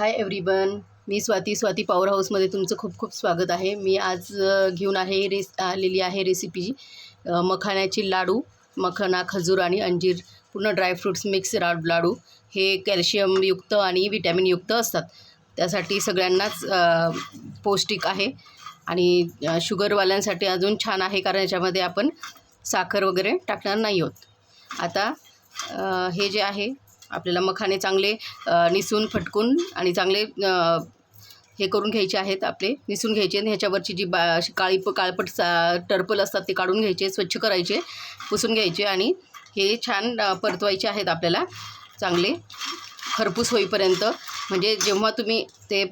Hi everyone, मी Swati power हाऊसमध्ये तुमचं खूप खूप स्वागत आहे। मी आज घेऊन आलेली आहे रेसिपी मखाण्याची लाडू, मखाना, खजूर आणि अंजीर पूर्ण ड्रायफ्रूट्स मिक्स लाडू। हे कॅल्शियमयुक्त आणि विटॅमिनयुक्त असतात, त्यासाठी सगळ्यांनाच पौष्टिक आहे आणि शुगरवाल्यांसाठी अजून छान आहे, कारण याच्यामध्ये आपण साखर वगैरे टाकणार नाही आहोत। आता हे जे आहे आपल्याला मखाने चांगले निसून फटकून आणि चांगले हे करून घ्यायचे आहेत, आपले निसून घ्यायचे आणि ह्याच्यावरची जी काळपट टर्पल असतात ते काढून घ्यायचे, स्वच्छ करायचे, पुसून घ्यायचे आणि हे छान परतवायचे आहेत आपल्याला चांगले खरपूस होईपर्यंत। म्हणजे जेव्हा तुम्ही ते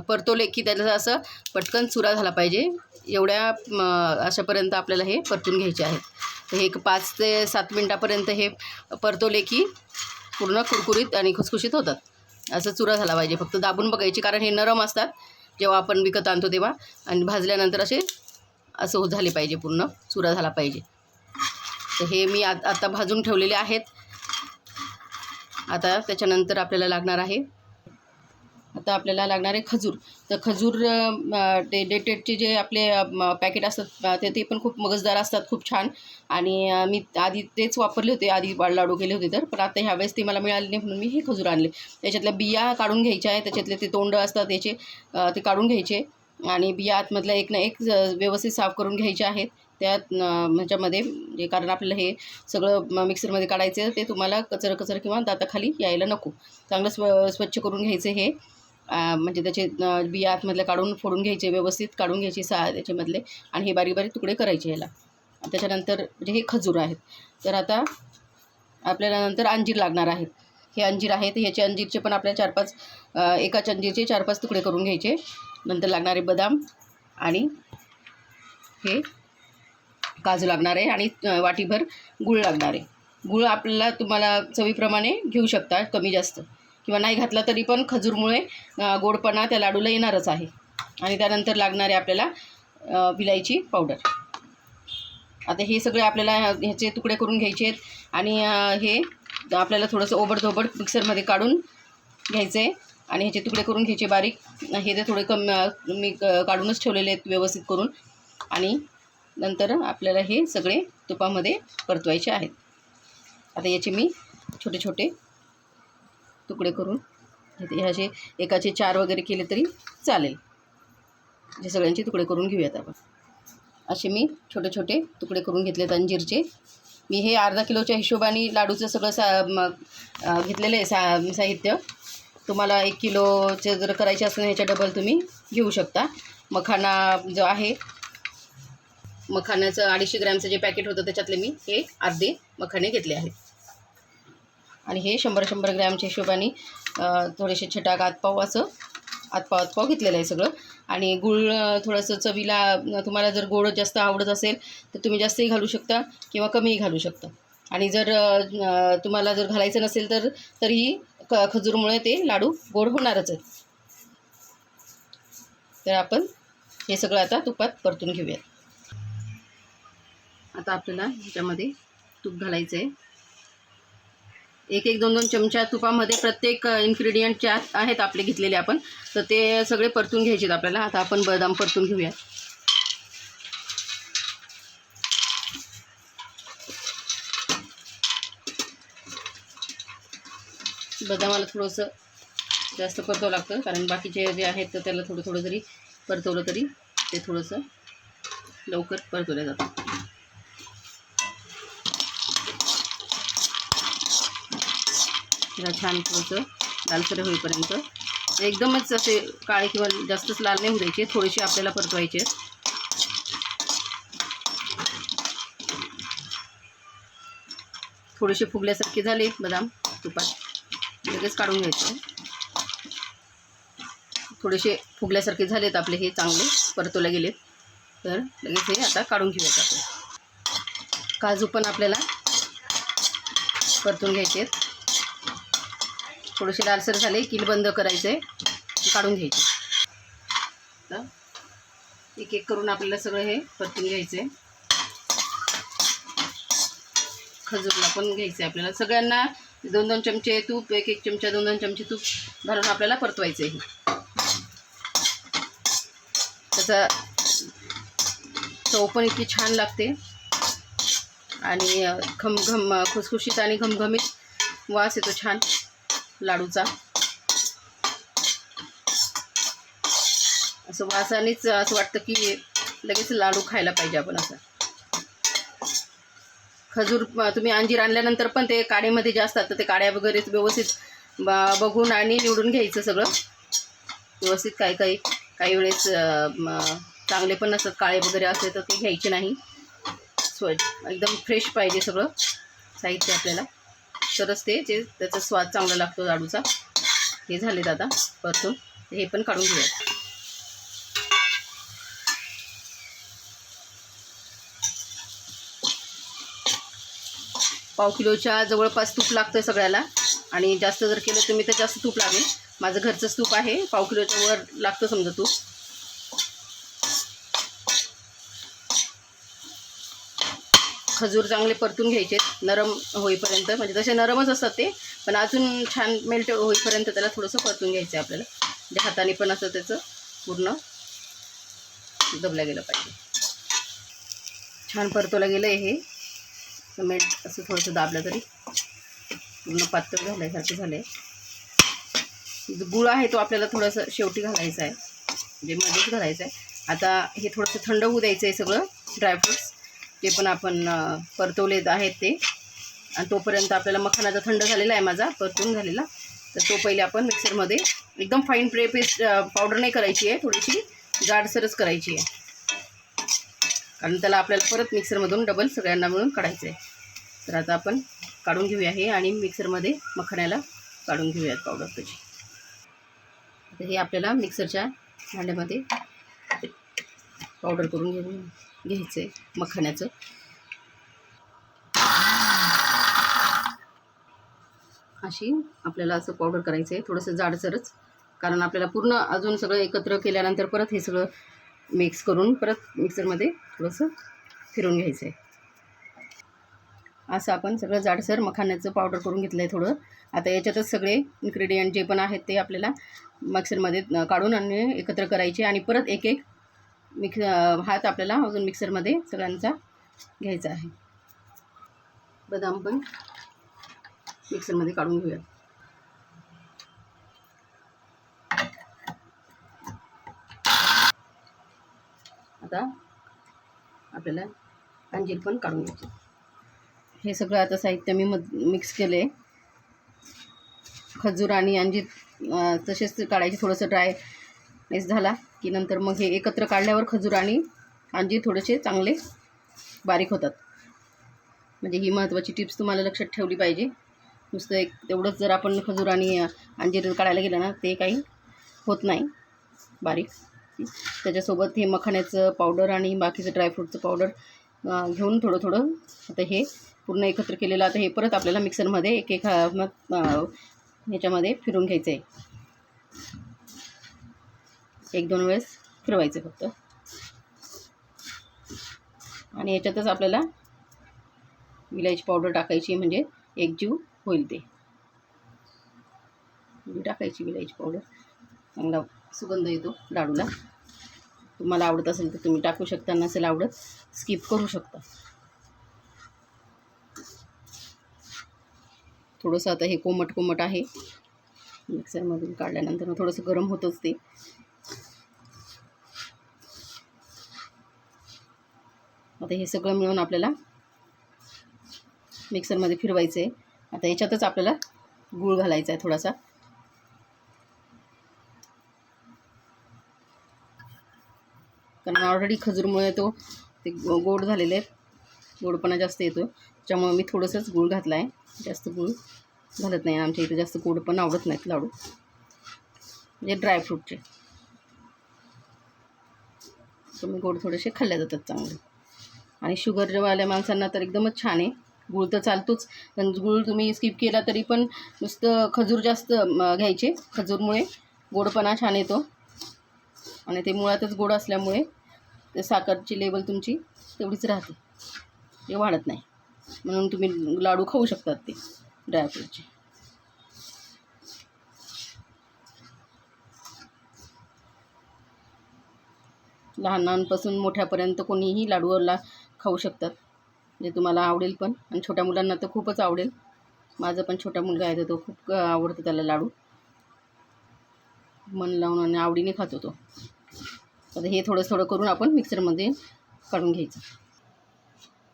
परतवले की त्याला असं पटकन चुरा झाला पाहिजे, एवढ्या अशापर्यंत आपल्याला हे परतून घ्यायचे आहेत। तर हे 5 ते 7 मिनटापर्यंत हे परतवले की पूर्ण कुरकुरीत आणि खुसखुशीत होतात। असं चुरा झाला पाहिजे, फक्त दाबून बघायची, कारण हे नरम असतात जेव्हा आपण विकत आणतो तेव्हा, आणि भाजल्यानंतर असं झाले पाहिजे, पूर्ण चुरा झाला पाहिजे। तर हे मी आता भाजून ठेवलेले आहेत। आता त्याच्यानंतर आपल्याला लागणार आहे खजूर। तर खजूर ते डेटेडचे जे आपले पॅकेट असतात ते पण खूप मगजदार असतात, खूप छान, आणि मी आधी तेच वापरले होते, आधी लाडू केले होते तर, पण आता ह्यावेळेस ते मला मिळाले नाही म्हणून मी हे खजूर आणले। त्याच्यातल्या बिया काढून घ्यायच्या आहे, त्याच्यातले ते तोंड असतात त्याचे ते काढून घ्यायचे आणि बिया आतमधल्या एक ना एक व्यवस्थित साफ करून घ्यायचे आहेत त्यात ह्याच्यामध्ये, कारण आपल्याला हे सगळं मिक्सरमध्ये काढायचं, ते तुम्हाला कचर किंवा दाताखाली यायला नको। चांगलं स्वच्छ करून घ्यायचं हे, म्हणजे त्याचे बिया आतमधले फोडून घ्यायचे, व्यवस्थित काढून घ्यायचे त्याच्यामधले, आणि हे बारीक बारीक तुकडे करायचे याला। त्याच्यानंतर म्हणजे हे खजूर आहेत। तर आता आपल्याला नंतर अंजीर लागणार आहेत। हे अंजीर आहेत, ह्याचे अंजीरचे पण आपल्याला 4-5 एकाच अंजीरचे 4-5 तुकडे करून घ्यायचे। नंतर लागणारे बदाम आणि हे काजू लागणार आहे, आणि वाटीभर गूळ लागणार आहे। गूळ आपल्याला तुम्हाला चवीप्रमाणे घेऊ शकता, कमी जास्त, किंवा नाही घातला तरी पण खजूरमुळे गोडपणा त्या लाडूला येणारच आहे। आणि त्यानंतर लागणारे आपल्याला विलायची पावडर। आता हे सगळे आपल्याला ह्याचे तुकडे करून घ्यायचे आहेत, आणि हे आपल्याला थोडंसं ओबडधोबड मिक्सरमध्ये काढून घ्यायचं आहे, आणि ह्याचे तुकडे करून घ्यायचे बारीक। हे ते थोडे मी काढूनच ठेवलेले आहेत व्यवस्थित करून, आणि नंतर आपल्याला हे सगळे तुपामध्ये परतवायचे आहेत। आता याचे मी छोटे छोटे तुकडे करून ह्याचे एकाचे 4 वगैरे केले तरी चालेल। जे सगळ्यांचे तुकडे करून घेऊयात आपण। असे मी छोटे छोटे तुकडे करून घेतलेत अंजीरचे। मी हे अर्धा किलोच्या हिशोबाने लाडूचं सगळं घेतलेलं आहे साहित्य। तुम्हाला 1 किलोचे जर करायचे असेल ह्याच्या डबल तुम्ही घेऊ शकता। मखाना जो आहे, मखाण्याचं 250 ग्रॅमचं जे पॅकेट होतं त्याच्यातले मी हे अर्धे मखाने घेतले आहेत, आणि हे 100-100 ग्रॅमच्या हिशोबाने थोडेसे छटाक आतपाव घेतलेलं आहे सगळं। आणि गूळ थोडंसं चवीला, तुम्हाला जर गोड जास्त आवडत असेल तर तुम्ही जास्तही घालू शकता किंवा कमीही घालू शकता, आणि जर तुम्हाला जर घालायचं नसेल तर तरीही खजूरमुळे ते लाडू गोड होणारच आहेत। तर आपण हे सगळं आता तुपात परतून घेऊयात। आता आपल्याला ह्याच्यामध्ये तूप घालायचं आहे, 1-2 चमचा तुपामध्ये प्रत्येक इन्ग्रेडियंट आहेत आपले घेतलेले आपण, तर ते सगळे परतून घ्यायचे आपल्याला। आता आपण बदाम परतून घेऊया। बदामाला थोडंसं जास्त परतावं लागतं, कारण बाकीचे जे आहेत तर त्याला थोडं जरी परतवलं तरी ते थोडंसं लवकर परतवलं जातं। त्याला छान थोडंसं लालसर होईपर्यंत, एकदमच असे काळे किंवा जास्तच लाल नाही होऊ द्यायचे, थोडेसे आपल्याला परतवायचे। थोडेसे फुगल्यासारखे झाले बदाम तुपात, लगेच काढून घ्यायचे। थोडेसे फुगल्यासारखे झालेत आपले, हे चांगले परतवले गेलेत, तर लगेच हे आता काढून घेऊयात आपण। काजू पण आपल्याला परतून घ्यायचे आहेत, थोडेसे लालसर झाले की बंद करायचे, काढून घ्यायचे। तर एक करून आपल्याला सगळं हे परतून घ्यायचे। खजूरला पण घ्यायचे आपल्याला, सगळ्यांना 2-2 चमचे तूप, 1-1 चमचा 2-2 चमचे तूप घालून आपल्याला परतवायचं आहे. त्याचा चव पण इतकी छान लागते आणि घमघम खुसखुशीत आणि घमघमीत वास येतो छान लाडूचा. असं वासानेच असं वाटतं की लगेच लाडू खायला पाहिजे आपण. असं खजूर तुम्ही अंजीर आणल्यानंतर पण ते काड्यामध्ये जे असतात तर ते काड्या वगैरे व्यवस्थित बघून आणि निवडून घ्यायचं सगळं व्यवस्थित. काही वेळेस चांगले पण नसतात, काळे वगैरे असले तर ते घ्यायचे नाही. एकदम फ्रेश पाहिजे सगळं साहित्य आपल्याला, तरच त्याचा स्वाद चांगला लागतो लाडूचा. हे झालेत आता परतून, हे पण काढून घेऊया. पाव किलोच्या जवळपास तूप लागतं सगळ्याला, आणि जास्त जर केलं तुम्ही तर जास्त तूप लागेल. माझं घरचंच तूप आहे, पाव किलोच्या वर लागतं समजा तूप. खजूर चांगले परतून घ्यायचे नरम होईपर्यंत, म्हणजे तसे नरमच असतात ते, पण अजून छान मेल्ट होईपर्यंत त्याला थोडंसं परतून घ्यायचं आहे आपल्याला. म्हणजे हाताने पण असं त्याचं पूर्ण दबल्या गेलं पाहिजे. छान परतवलं गेलं आहे हे. मेल्ट असं थोडंसं दाबलं तरी पूर्ण पातळ झाल्यासारखं झालं आहे. गुळ आहे तो आपल्याला थोडंसं शेवटी घालायचा आहे, म्हणजे मध्येच घालायचं आहे. आता हे थोडंसं थंड होऊ द्यायचं आहे सगळं ड्रायफ्रूट्स जे पण आपण परतवले आहेत ते. आणि तोपर्यंत आपल्याला मखाना जो थंड झालेला आहे माझा परतून झालेला, तर तो पहिले आपण मिक्सरमध्ये एकदम फाईन पेस्ट पावडर नाही करायची आहे, थोडीशी जाडसरच करायची आहे, कारण त्याला आपल्याला परत मिक्सरमधून डबल सगळ्यांना मिळून काढायचं आहे. तर आता आपण काढून घेऊया हे आणि मिक्सरमध्ये मखाण्याला काढून घेऊयात पावडर त्याची. आता हे आपल्याला मिक्सरच्या भांड्यामध्ये पावडर करून घ्यायचं आहे मखाण्याचं. अशी आपल्याला असं पावडर करायचं आहे, थोडंसं जाडसरच, कारण आपल्याला पूर्ण अजून सगळं एकत्र केल्यानंतर परत हे सगळं मिक्स करून परत मिक्सरमध्ये थोडंसं फिरवून घ्यायचं आहे. असं आपण सगळं जाडसर मखाण्याचं पावडर करून घेतलं आहे थोडं. आता याच्यातच सगळे इन्ग्रेडियंट जे पण आहेत ते आपल्याला मिक्सरमध्ये काढून आणि एकत्र करायचे, आणि परत एक हात आपल्याला अजून मिक्सरमध्ये सगळ्यांचा घ्यायचा आहे. बदाम पण मिक्सरमध्ये काढून घेऊया. आता आपल्याला अंजीर पण काढून घ्यायचे. हे सगळं आता साहित्य मी मिक्स केले. खजूर आणि अंजीर तसेच काढायचे, थोडंसं ड्रायनेस झाला की नंतर मग हे एकत्र काढल्यावर खजूर आणि अंजीर थोडेसे चांगले बारीक होतात. म्हणजे ही महत्त्वाची टिप्स तुम्हाला लक्षात ठेवली पाहिजे. नुसतं तेवढंच जर आपण खजूर आणि अंजीर काढायला गेलं ना ते काही होत नाही बारीक. त्याच्यासोबत हे मखाण्याचं पावडर आणि बाकीचं ड्रायफ्रूटचं पावडर घेऊन थोडं थोडं आता हे पूर्ण एकत्र केलेलं. आता हे परत आपल्याला मिक्सरमध्ये एक ह्याच्यामध्ये फिरून घ्यायचं आहे. 1-2 वेळेस फिरवायचं फक्त, आणि याच्यातच आपल्याला विलायची पावडर टाकायची, म्हणजे एकजीव होईल ते. टाकायची विलायची पावडर, चांगला सुगंध येतो लाडूला. तुम्हाला आवडत असेल तर तुम्ही टाकू शकता, नसेल आवडत स्किप करू शकता. थोडंसं आता हे कोमट आहे, मिक्सरमधून काढल्यानंतर थोडंसं गरम होतंच ते. आता हे सगळं मिळून आपल्याला मिक्सरमध्ये फिरवायचं आहे. आता याच्यातच आपल्याला गूळ घालायचा आहे थोडासा. कारण ऑलरेडी खजूरमुळे ते गोड झालेले आहेत, गोडपणा जास्त येतो, त्याच्यामुळे मी थोडंसंच गूळ घातला आहे. जास्त गूळ घालत नाही, आमच्या इथे जास्त गोड पण आवडत नाहीत लाडू, म्हणजे ड्रायफ्रूटचे. तुम्ही गोड थोडेसे खाल्ले जातात चांगले. आणि शुगरवाल्या माणसांना तर एकदमच छान आहे. गूळ तर चालतोच, पण गूळ तुम्ही स्किप केला तरी पण नुसतं खजूर जास्त घ्यायचे. खजूरमुळे गोडपणा छान येतो, आणि ते मुळातच गोड असल्यामुळे ते साखरची लेवल तुमची तेवढीच राहते, ते वाढत नाही. म्हणून तुम्ही लाडू खाऊ शकतात ते ड्रायफ्रूटचे. लहानांपासून मोठ्यापर्यंत कोणीही लाडूला खाऊ शकतात. म्हणजे तुम्हाला आवडेल पण, आणि छोट्या मुलांना तर खूपच आवडेल. माझा पण छोटा मुलगा आहे तर तो खूप आवडतो त्याला लाडू, मन लावून आणि आवडीने खातो तो. आता हे थोडं थोडं करून आपण मिक्सरमध्ये काढून घ्यायचं.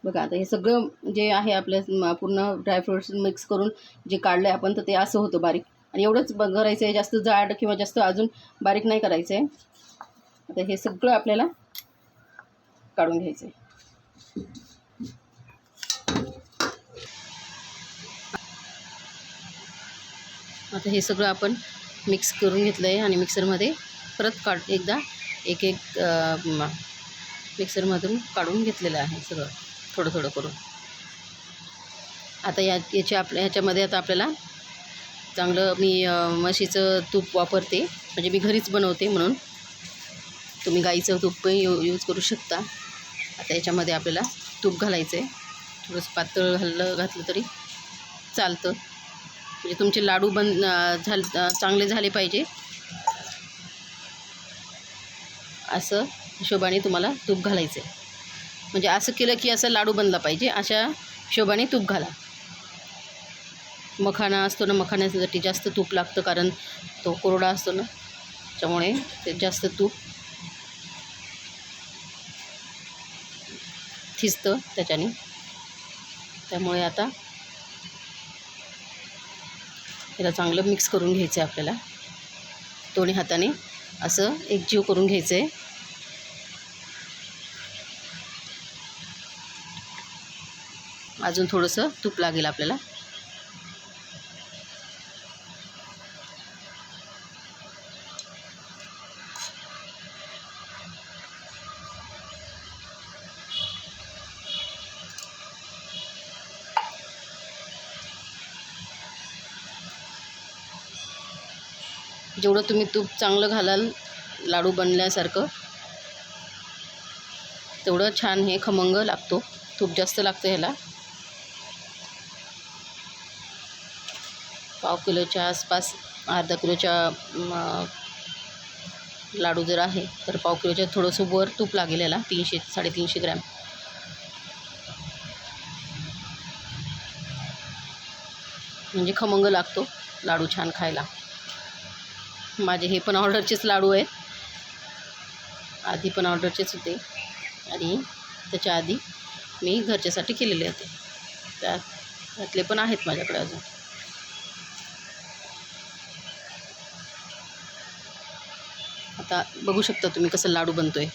बघा आता हे सगळं जे आहे आपलं पूर्ण ड्रायफ्रूट्स मिक्स करून जे काढलं आहे आपण, तर ते असं होतं बारीक. आणि एवढंच करायचं आहे, जास्त जाड किंवा जास्त अजून बारीक नाही करायचं आहे. आता हे सगळं आपल्याला काढून घ्यायचं आहे. आता हे सगळं आपण मिक्स करून घेतलं आहे आणि मिक्सरमध्ये परत एकदा एक मिक्सरमधून काढून घेतलेलं आहे सगळं थोडं थोडं करून. आता ह्याच्यामध्ये आता आपल्याला चांगलं, मी म्हशीचं तूप वापरते, म्हणजे मी घरीच बनवते म्हणून. तुम्ही गाईचं तूपही यूज करू शकता. आता याच्यामध्ये आपल्याला तूप घालायचं आहे. थोडंसं पातळ घातलं तरी चालतं, म्हणजे तुमचे लाडू चांगले झाले पाहिजे असं हिशोबाने तुम्हाला तूप घालायचं आहे. म्हणजे असं केलं की असं लाडू बनला पाहिजे, अशा हिशोबाने तूप घाला. मखाना असतो ना, मखाण्यासाठी जास्त तूप लागतं, कारण तो कोरडा असतो ना, त्यामुळे ते जास्त तूप थिजतं त्याच्याने. त्यामुळे आता त्याला चांगलं मिक्स करून घ्यायचं आहे आपल्याला. दोन्ही हाताने असं एकजीव करून घ्यायचं आहे. अजून थोडंसं तूप लागेल आपल्याला. जेवढं तुम्ही तूप चांगलं घालाल लाडू बनल्यासारखं, तेवढं छान हे खमंग लागतो. तूप जास्त लागतं ह्याला. पाव किलोच्या आसपास, अर्धा किलोच्या लाडू जर आहे तर पाव किलोच्या थोडंसं वर तूप लागेल याला. 300-350 ग्रॅम. म्हणजे खमंग लागतो लाडू, छान खायला. माझे हे पण ऑर्डरचेच लाडू आहेत. आधी पण ऑर्डरचेच होते आणि त्याच्या आधी मी घरच्यासाठी केलेले होते. त्यातले पण आहेत माझ्याकडे अजून. आता बघू शकता तुम्ही कसं लाडू बनतोय.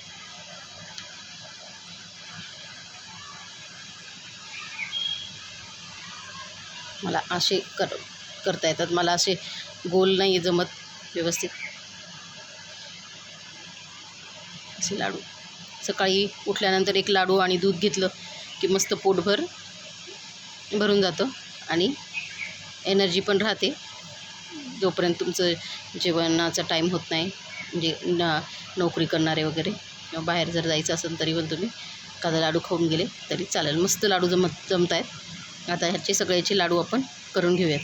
मला असे करता येतात, मला असे गोल नाही जमत व्यवस्थित असे लाडू. सकाळी उठल्यानंतर एक लाडू आणि दूध घेतलं की मस्त पोटभर भरून जातं आणि एनर्जी पण राहते जोपर्यंत तुमचं जेवणाचा टाईम होत नाही. म्हणजे नोकरी करणारे वगैरे किंवा बाहेर जर जायचं असेल तरी पण तुम्ही एखादा लाडू खाऊन गेले तरी चालेल. मस्त लाडू जमत आहेत. आता ह्याचे सगळ्याचे लाडू आपण करून घेऊयात.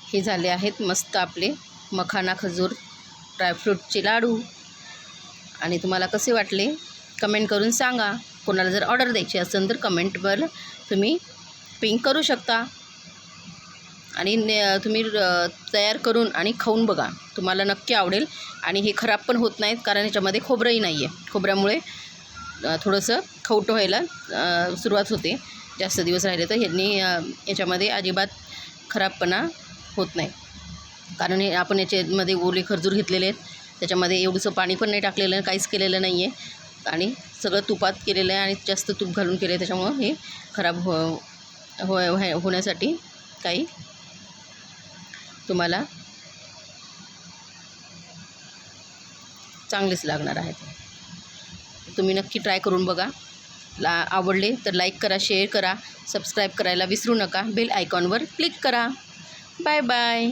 हे झाले आहेत मस्त आपले मखाना खजूर ड्रायफ्रूटचे लाडू. आणि तुम्हाला कसे वाटले कमेंट करून सांगा. कोणाला जर ऑर्डर द्यायची असेल तर कमेंटवर तुम्ही पिंक करू शकता. आणि तुम्ही तयार करून आणि खाऊन बघा, तुम्हाला नक्की आवडेल. आणि हे खराब पण होत नाहीत, कारण ह्याच्यामध्ये खोबरंही नाही आहे. खोबऱ्यामुळे थोडंसं खवट व्हायला सुरुवात होते. जास्त दिवस राहिले तर याच्यामध्ये अजिबात खराबपणा होत नाही. कारण आपण याच्यामध्ये ओले खजूर घेतलेले आहेत, त्याच्यामध्ये एवढंसं पाणी पण नाही टाकलेलं, काहीच केलेलं नाही आहे. आणि सगळं तुपात केलेलं आहे आणि जास्त तूप घालून केलं आहे. त्याच्यामुळं हे खराब होण्यासाठी काही तुम्हाला चांगलेच लागणार आहेत. तुम्ही नक्की ट्राय करून बघा. आवडले तर लाईक करा, शेअर करा, सबस्क्राईब करायला विसरू नका. बेल आयकॉनवर क्लिक करा. Bye bye.